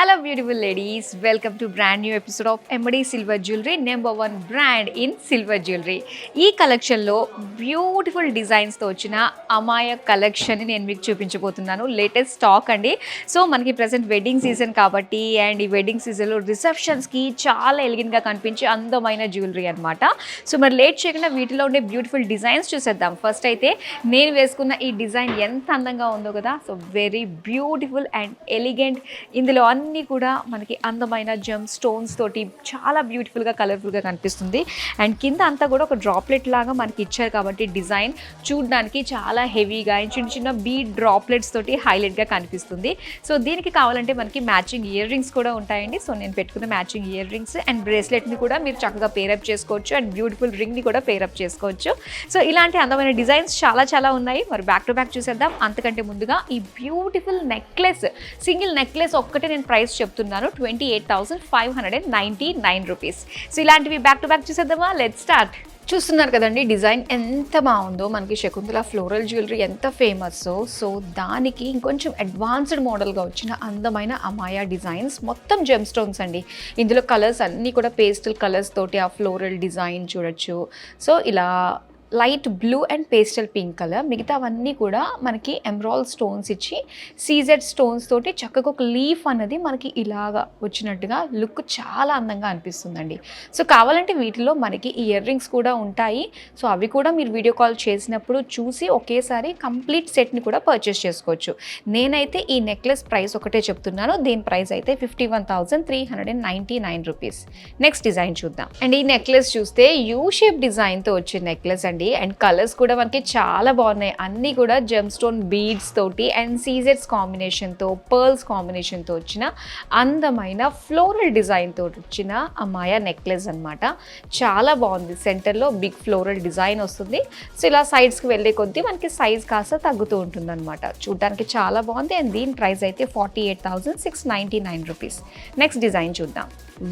Hello beautiful ladies, welcome to brand new episode of MD Silver Jewelry, number one brand in silver jewelry. ఈ కలెక్షన్లో beautiful డిజైన్స్తో వచ్చిన Amaya collection నేను మీకు చూపించబోతున్నాను. Latest stock అండి. So మనకి ప్రజెంట్ వెడ్డింగ్ సీజన్ కాబట్టి అండ్ ఈ వెడ్డింగ్ సీజన్లో రిసెప్షన్స్కి చాలా ఎలిగెంట్గా కనిపించే అందమైన జ్యువెలరీ అనమాట. సో మరి లేట్ చేయకుండా వీటిలో ఉండే బ్యూటిఫుల్ డిజైన్స్ చూసేద్దాం. ఫస్ట్ అయితే నేను వేసుకున్న ఈ డిజైన్ ఎంత అందంగా ఉందో కదా. So very beautiful and elegant. ఇందులో అన్నీ కూడా మనకి అందమైన జెమ్ స్టోన్స్ తోటి చాలా బ్యూటిఫుల్గా కలర్ఫుల్గా కనిపిస్తుంది. అండ్ కింద అంతా కూడా ఒక డ్రాప్లెట్ లాగా మనకి ఇచ్చారు కాబట్టి డిజైన్ చూడడానికి చాలా హెవీగా అండ్ చిన్న చిన్న బీడ్ డ్రాప్లెట్స్ తోటి హైలైట్గా కనిపిస్తుంది. సో దీనికి కావాలంటే మనకి మ్యాచింగ్ ఇయర్ రింగ్స్ కూడా ఉంటాయండి. సో నేను పెట్టుకున్న మ్యాచింగ్ ఇయర్ రింగ్స్ అండ్ బ్రేస్లెట్ని కూడా మీరు చక్కగా పేరప్ చేసుకోవచ్చు అండ్ బ్యూటిఫుల్ రింగ్ని కూడా పేరప్ చేసుకోవచ్చు. సో ఇలాంటి అందమైన డిజైన్స్ చాలా ఉన్నాయి. మరి బ్యాక్ టు బ్యాక్ చూసేద్దాం. అంతకంటే ముందుగా ఈ బ్యూటిఫుల్ నెక్లెస్, సింగిల్ నెక్లెస్ ఒక్కటే నేను ప్రైస్ చెప్తున్నాను 28,599 రూపీస్. సో ఇలాంటివి బ్యాక్ టు బ్యాక్ చూసేద్దామా? Let's start. చూస్తున్నారు కదండి డిజైన్ ఎంత బాగుందో. మనకి శకుంతల ఫ్లోరల్ జ్యువెలరీ ఎంత ఫేమస్. సో దానికి ఇంకొంచెం అడ్వాన్స్డ్ మోడల్గా వచ్చిన అందమైన అమాయా డిజైన్స్, మొత్తం జెమ్ స్టోన్స్ అండి. ఇందులో కలర్స్ అన్నీ కూడా పేస్టల్ కలర్స్ తోటి ఆ ఫ్లోరల్ డిజైన్ చూడొచ్చు. సో ఇలా light blue and pastel pink colour, మిగతావన్నీ కూడా మనకి ఎమరాల్డ్ స్టోన్స్ ఇచ్చి సీజెడ్ స్టోన్స్ తోటి చక్కగా ఒక లీఫ్ అన్నది మనకి ఇలాగా వచ్చినట్టుగా లుక్ చాలా అందంగా అనిపిస్తుందండి. సో కావాలంటే వీటిలో మనకి ఇయర్ రింగ్స్ కూడా ఉంటాయి. సో అవి కూడా మీరు వీడియో కాల్ చేసినప్పుడు చూసి ఒకేసారి కంప్లీట్ సెట్ని కూడా పర్చేస్ చేసుకోవచ్చు. నేనైతే ఈ నెక్లెస్ ప్రైస్ ఒకటే చెప్తున్నాను. దీని ప్రైస్ అయితే 51,399 రూపీస్. నెక్స్ట్ డిజైన్ చూద్దాం. అండ్ ఈ నెక్లెస్ చూస్తే యూ షేప్ డిజైన్తో వచ్చే నెక్లెస్ అండి. అండ్ కలర్స్ కూడా మనకి చాలా బాగున్నాయి. అన్నీ కూడా జెమ్ స్టోన్ బీడ్స్ తోటి అండ్ సీజెడ్స్ కాంబినేషన్తో, పర్ల్స్ కాంబినేషన్తో వచ్చిన అందమైన ఫ్లోరల్ డిజైన్ తోటి వచ్చిన అమాయా నెక్లెస్ అనమాట. చాలా బాగుంది. సెంటర్లో బిగ్ ఫ్లోరల్ డిజైన్ వస్తుంది. సో ఇలా సైడ్స్కి వెళ్ళే కొద్దీ మనకి సైజ్ కాస్త తగ్గుతూ ఉంటుంది అనమాట. చూడడానికి చాలా బాగుంది. అండ్ దీని ప్రైస్ అయితే 48,699 రూపీస్. నెక్స్ట్ డిజైన్ చూద్దాం.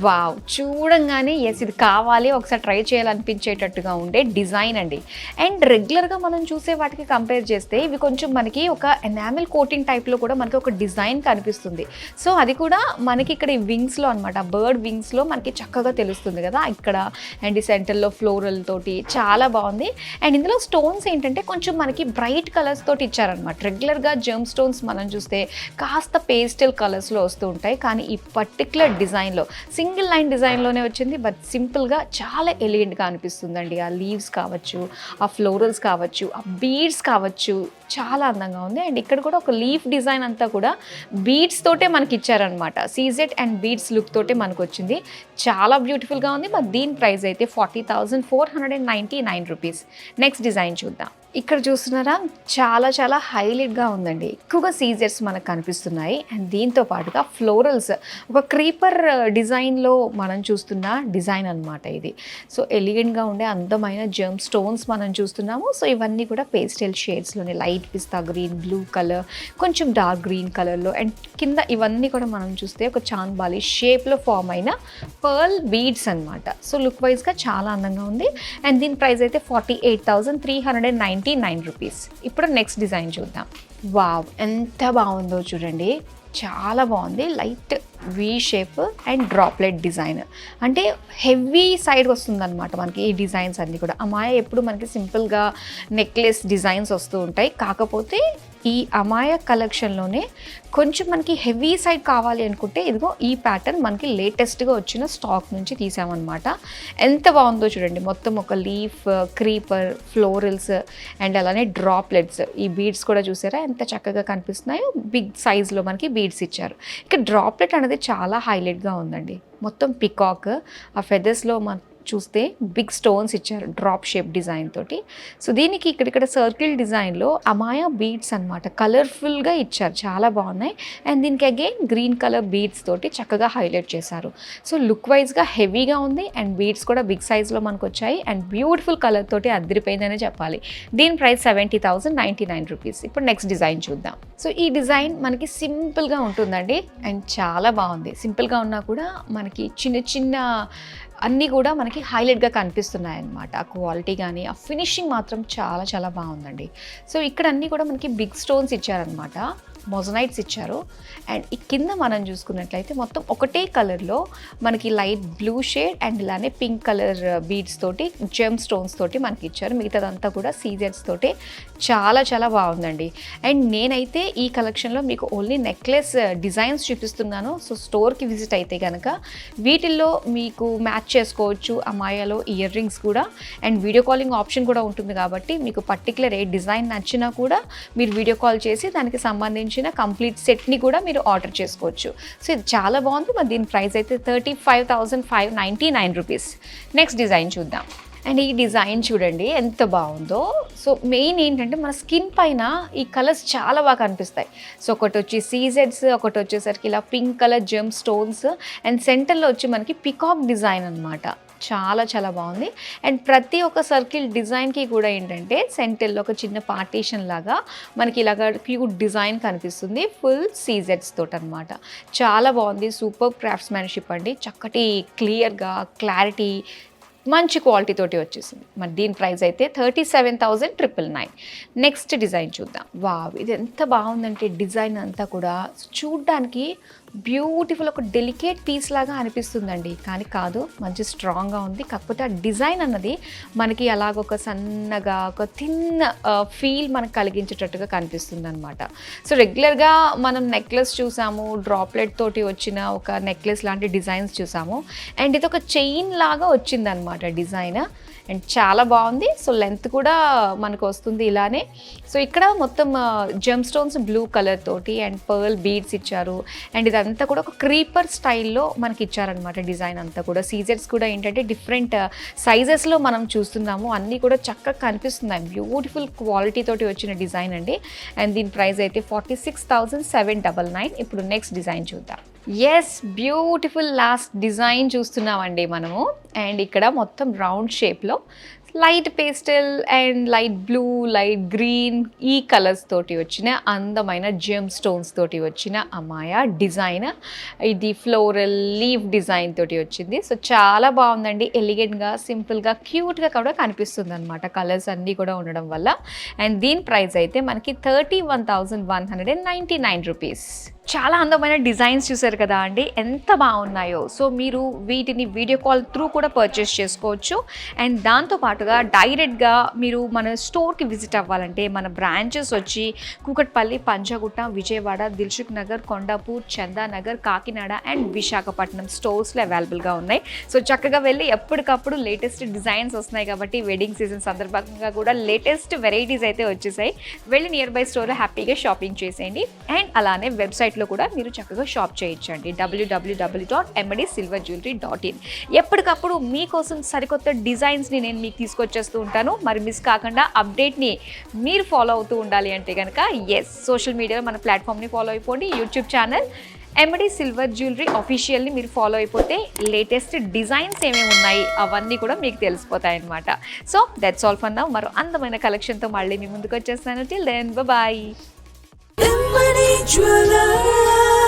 వావ్, చూడంగానే ఎస్ ఇది కావాలి, ఒకసారి ట్రై చేయాలనిపించేటట్టుగా ఉండే డిజైన్ అండి. అండ్ రెగ్యులర్గా మనం చూసే వాటికి కంపేర్ చేస్తే ఇవి కొంచెం మనకి ఒక ఎనామిల్ కోటింగ్ టైప్లో కూడా మనకి ఒక డిజైన్ కనిపిస్తుంది. సో అది కూడా మనకి ఇక్కడ ఈ వింగ్స్లో అనమాట, బర్డ్ వింగ్స్లో మనకి చక్కగా తెలుస్తుంది కదా ఇక్కడ. అండ్ ఈ సెంటర్లో ఫ్లోరల్ తోటి చాలా బాగుంది. అండ్ ఇందులో స్టోన్స్ ఏంటంటే కొంచెం మనకి బ్రైట్ కలర్స్ తోటి ఇచ్చారనమాట. రెగ్యులర్గా జెమ్ స్టోన్స్ మనం చూస్తే కాస్త పేస్టల్ కలర్స్లో వస్తూ ఉంటాయి. కానీ ఈ పర్టికులర్ డిజైన్లో సింగిల్ లైన్ డిజైన్లోనే వచ్చింది. బట్ సింపుల్గా చాలా ఎలిగెంట్గా అనిపిస్తుందండి. ఆ లీవ్స్ కావచ్చు, ఆ ఫ్లోరల్స్ కావచ్చు, ఆ బీడ్స్ కావచ్చు, చాలా అందంగా ఉంది. అండ్ ఇక్కడ కూడా ఒక లీఫ్ డిజైన్ అంతా కూడా బీడ్స్ తోటే మనకి ఇచ్చారనమాట. సీజెడ్ అండ్ బీడ్స్ లుక్ తోటే మనకు వచ్చింది. చాలా బ్యూటిఫుల్గా ఉంది. మరి దీని ప్రైస్ అయితే 40,499 రూపీస్. నెక్స్ట్ డిజైన్ చూద్దాం. ఇక్కడ చూస్తున్నారా, చాలా హైలైట్గా ఉందండి. ఎక్కువగా సీజర్స్ మనకు కనిపిస్తున్నాయి. అండ్ దీంతో పాటుగా ఫ్లోరల్స్, ఒక క్రీపర్ డిజైన్లో మనం చూస్తున్న డిజైన్ అనమాట ఇది. సో ఎలిగెంట్గా ఉండే అందమైన జెమ్ స్టోన్స్ మనం చూస్తున్నాము. సో ఇవన్నీ కూడా పేస్టల్ షేడ్స్లోనే లైట్ పిస్తా గ్రీన్, బ్లూ కలర్, కొంచెం డార్క్ గ్రీన్ కలర్లో. అండ్ కింద ఇవన్నీ కూడా మనం చూస్తే ఒక చాంద్బాలి షేప్లో ఫామ్ అయిన పర్ల్ బీడ్స్ అనమాట. సో లుక్ వైజ్గా చాలా అందంగా ఉంది. అండ్ దీని ప్రైస్ అయితే 48,399 రూపీస్. ఇప్పుడు నెక్స్ట్ డిజైన్ చూద్దాం. వావ్, ఎంత బాగుందో చూడండి. చాలా బాగుంది. Light V shape and droplet design, అంటే హెవీ సైడ్ వస్తుందన్నమాట మనకి ఈ డిజైన్స్ అన్నీ కూడా. అమాయ ఎప్పుడు మనకి సింపుల్గా నెక్లెస్ డిజైన్స్ వస్తూ ఉంటాయి. కాకపోతే ఈ అమాయ కలెక్షన్లోనే కొంచెం మనకి హెవీ సైడ్ కావాలి అనుకుంటే ఇదిగో ఈ ప్యాటర్న్ మనకి లేటెస్ట్గా వచ్చిన స్టాక్ నుంచి తీసామన్నమాట. ఎంత బాగుందో చూడండి. మొత్తం ఒక లీఫ్, క్రీపర్, ఫ్లోరల్స్ అండ్ అలానే డ్రాప్లెట్స్. ఈ బీడ్స్ కూడా చూసారా ఎంత చక్కగా కనిపిస్తున్నాయో. బిగ్ సైజ్లో మనకి బీడ్స్ ఇచ్చారు. ఇక డ్రాప్లెట్ అనేది చాలా హైలైట్గా ఉందండి. మొత్తం పికాక్, ఆ ఫెదర్స్లో మన చూస్తే బిగ్ స్టోన్స్ ఇచ్చారు డ్రాప్ షేప్ డిజైన్ తోటి. సో దీనికి ఇక్కడ సర్కిల్ డిజైన్లో అమాయా బీడ్స్ అనమాట, కలర్ఫుల్గా ఇచ్చారు. చాలా బాగున్నాయి. అండ్ దీనికి అగైన్ గ్రీన్ కలర్ బీడ్స్ తోటి చక్కగా హైలైట్ చేశారు. సో లుక్ వైజ్గా హెవీగా ఉంది. అండ్ బీడ్స్ కూడా బిగ్ సైజ్లో మనకు వచ్చాయి. అండ్ బ్యూటిఫుల్ కలర్ తోటి అదిరిపోయిందనే చెప్పాలి. దీని ప్రైస్ 70,099 రూపీస్. ఇప్పుడు నెక్స్ట్ డిజైన్ చూద్దాం. సో ఈ డిజైన్ మనకి సింపుల్గా ఉంటుందండి. అండ్ చాలా బాగుంది. సింపుల్గా ఉన్నా కూడా మనకి చిన్న అన్నీ కూడా మనకి హైలైట్గా కనిపిస్తున్నాయి అన్నమాట. ఆ క్వాలిటీ కానీ ఆ ఫినిషింగ్ మాత్రం చాలా బాగుందండి. సో ఇక్కడ అన్నీ కూడా మనకి బిగ్ స్టోన్స్ ఇచ్చారనమాట. మొజనైట్స్ ఇచ్చారు. అండ్ ఈ కింద మనం చూసుకున్నట్లయితే మొత్తం ఒకటే కలర్లో మనకి లైట్ బ్లూ షేడ్ అండ్ ఇలానే పింక్ కలర్ బీడ్స్ తోటి జెమ్ స్టోన్స్ తోటి మనకి ఇచ్చారు. మిగతాదంతా కూడా సీజెడ్స్ తోటి చాలా చాలా బాగుందండి. అండ్ నేనైతే ఈ కలెక్షన్లో మీకు ఓన్లీ నెక్లెస్ డిజైన్స్ చూపిస్తున్నాను. సో స్టోర్కి విజిట్ అయితే కనుక వీటిల్లో మీకు మ్యాచ్ చేసుకోవచ్చు. అమాయాలో ఇయర్ రింగ్స్ కూడా అండ్ వీడియో కాలింగ్ ఆప్షన్ కూడా ఉంటుంది కాబట్టి మీకు పర్టికులర్ ఏ డిజైన్ నచ్చినా కూడా మీరు వీడియో కాల్ చేసి దానికి సంబంధించిన కంప్లీట్ సెట్ని కూడా మీరు ఆర్డర్ చేసుకోవచ్చు. సో ఇది చాలా బాగుంది. మరి దీని ప్రైస్ అయితే 35,599 రూపీస్. నెక్స్ట్ డిజైన్ చూద్దాం. అండ్ ఈ డిజైన్ చూడండి ఎంత బాగుందో. సో మెయిన్ ఏంటంటే మన స్కిన్ పైన ఈ కలర్స్ చాలా బాగా కనిపిస్తాయి. సో ఒకటి వచ్చి సీజెడ్స్, ఒకటి వచ్చేసరికి ఇలా pink colour gem stones and సెంటర్లో వచ్చి మనకి పికాక్ డిజైన్ అనమాట. చాలా చాలా బాగుంది. అండ్ ప్రతి ఒక్క సర్కిల్ డిజైన్కి కూడా ఏంటంటే సెంటర్లో ఒక చిన్న పార్టీషన్ లాగా మనకి ఇలాగ క్యూట్ డిజైన్ కనిపిస్తుంది. ఫుల్ సీజెడ్స్ తోటి అనమాట. చాలా బాగుంది. సూపర్ క్రాఫ్ట్స్మెన్షిప్ అండి. చక్కటి క్లియర్గా క్లారిటీ మంచి క్వాలిటీ తోటి వచ్చేసింది. మరి దీని ప్రైస్ అయితే 37,999. నెక్స్ట్ డిజైన్ చూద్దాం. వావ్, ఇది ఎంత బాగుందంటే డిజైన్ అంతా కూడా చూడ్డానికి బ్యూటిఫుల్, ఒక డెలికేట్ పీస్ లాగా అనిపిస్తుందండి. కానీ కాదు, మంచి స్ట్రాంగ్గా ఉంది. కాకపోతే ఆ డిజైన్ అన్నది మనకి అలాగొక సన్నగా ఒక థిన్ ఫీల్ మనకు కలిగించేటట్టుగా కనిపిస్తుంది అనమాట. సో రెగ్యులర్గా మనం నెక్లెస్ చూసాము, డ్రాప్లెట్ తోటి వచ్చిన ఒక నెక్లెస్ లాంటి డిజైన్స్ చూసాము. అండ్ ఇది ఒక చైన్ లాగా వచ్చిందనమాట డిజైన్. అండ్ చాలా బాగుంది. సో లెంత్ కూడా మనకు వస్తుంది ఇలానే. సో ఇక్కడ మొత్తం జెమ్ స్టోన్స్ బ్లూ కలర్ తోటి అండ్ పర్ల్ బీడ్స్ ఇచ్చారు. అండ్ ఇదంతా కూడా ఒక క్రీపర్ స్టైల్లో మనకి ఇచ్చారనమాట డిజైన్ అంతా కూడా. సీజర్స్ కూడా ఏంటంటే డిఫరెంట్ సైజెస్లో మనం చూస్తున్నాము. అన్నీ కూడా చక్కగా కనిపిస్తున్నాయి. బ్యూటిఫుల్ క్వాలిటీ తోటి వచ్చిన డిజైన్ అండి. అండ్ దీని ప్రైస్ అయితే 46,799. ఇప్పుడు నెక్స్ట్ డిజైన్ చూద్దాం. ఎస్, బ్యూటిఫుల్ లాస్ట్ డిజైన్ చూస్తున్నామండి మనము. అండ్ ఇక్కడ మొత్తం రౌండ్ షేప్లో light pastel and light blue, light green ఈ కలర్స్ తోటి వచ్చిన అందమైన జెమ్ స్టోన్స్ తోటి వచ్చిన అమాయా డిజైన్. ఇది ఫ్లోరల్ లీఫ్ డిజైన్ తోటి వచ్చింది. సో చాలా బాగుందండి. ఎలిగెంట్గా, సింపుల్గా, క్యూట్గా కూడా కనిపిస్తుంది అనమాట కలర్స్ అన్నీ కూడా ఉండడం వల్ల. అండ్ దీని ప్రైస్ అయితే మనకి 31,199 రూపీస్. చాలా అందమైన డిజైన్స్ చూసారు కదా అండి, ఎంత బాగున్నాయో. సో మీరు వీటిని వీడియో కాల్ త్రూ కూడా పర్చేస్ చేసుకోవచ్చు. అండ్ దాంతోపాటుగా డైరెక్ట్గా మీరు మన స్టోర్కి విజిట్ అవ్వాలంటే మన బ్రాంచెస్ వచ్చి కూకట్పల్లి, పంజాగుట్ట, విజయవాడ, దిల్సుఖ్ నగర్, కొండాపూర్, చందానగర్, కాకినాడ అండ్ విశాఖపట్నం స్టోర్స్లో అవైలబుల్గా ఉన్నాయి. సో చక్కగా వెళ్ళి ఎప్పటికప్పుడు లేటెస్ట్ డిజైన్స్ వస్తున్నాయి కాబట్టి వెడ్డింగ్ సీజన్ సందర్భంగా కూడా లేటెస్ట్ వెరైటీస్ అయితే వచ్చేసాయి. వెళ్ళి నియర్ బై స్టోర్లో హ్యాపీగా షాపింగ్ చేసేయండి. అండ్ అలానే వెబ్సైట్ లో కూడా మీరు చక్కగా షాప్ చేయొచ్చండి. www.mdsilverjewelry.in. ఎప్పటికప్పుడు మీకోసం సరికొత్త డిజైన్స్ని నేను మీకు తీసుకొచ్చేస్తూ ఉంటాను. మరి మిస్ కాకుండా అప్డేట్ని మీరు ఫాలో అవుతూ ఉండాలి అంటే కనుక ఎస్, సోషల్ మీడియాలో మన ప్లాట్ఫామ్ని ఫాలో అయిపోండి. YouTube channel MD silver jewellery ఆఫీషియల్ని మీరు ఫాలో అయిపోతే లేటెస్ట్ డిజైన్స్ ఏమేమి ఉన్నాయి అవన్నీ కూడా మీకు తెలిసిపోతాయి అనమాట. So that's all for now. మరో అందమైన కలెక్షన్తో మళ్ళీ మీ ముందుకు వచ్చేస్తాను. Till then bye. Jewelry.